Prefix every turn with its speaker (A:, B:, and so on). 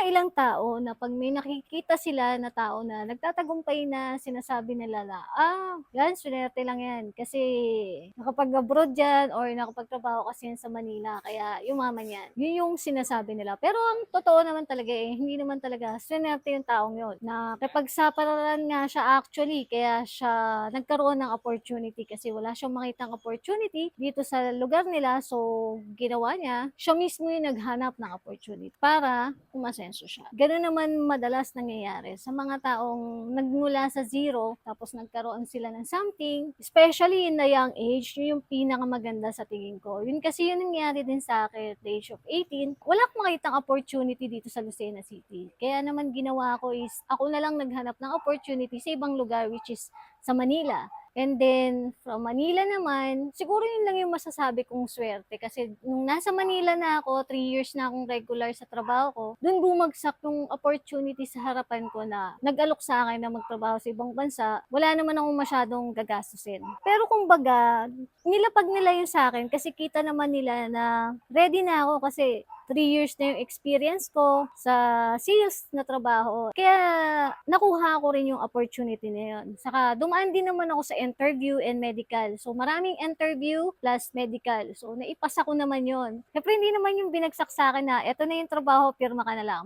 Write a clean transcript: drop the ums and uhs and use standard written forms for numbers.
A: ilang tao na 'pag may nakikita sila na tao na nagtatagumpay na sinasabi nila na, yan swinerte lang yan kasi nakapag-abroad yan or nakapagtrabaho kasi yan sa Manila kaya yumaman yan. Yun yung sinasabi nila. Pero ang totoo naman talaga, hindi naman talaga swinerte yung taong yun na nakipagsapalaran nga siya actually kaya siya nagkaroon ng opportunity kasi wala siyang makitang opportunity dito sa lugar nila. So, ginawa niya, siya mismo yung naghanap ng opportunity para umasenso siya. Gano'n naman madalas nangyayari sa mga taong nagmula sa zero tapos nagkaroon sila ng something, especially in the young age, yun yung pinakamaganda sa tingin ko. Yun kasi yung nangyari din sa akin at the age of 18. Wala akong makitang opportunity dito sa Lucena City. Kaya naman ginawa ko is ako na lang naghanap ng opportunity sa ibang lugar which is sa Manila. And then, from Manila naman, siguro yun lang yung masasabi kong swerte. Kasi nung nasa Manila na ako, 3 years na akong regular sa trabaho ko, dun bumagsak yung opportunity sa harapan ko na nag-alok sa akin na magtrabaho sa ibang bansa. Wala naman akong masyadong gagastusin. Pero kumbaga, nilapag nila yun sa akin kasi kita naman nila na ready na ako kasi 3 years na yung experience ko sa sales na trabaho. Kaya nakuha ko rin yung opportunity na yun. Saka dumaan din naman ako sa interview and medical. So maraming interview plus medical. So naipasa ko naman yun. Siyempre hindi naman yung binagsak sa akin na eto na yung trabaho, pirma ka na lang.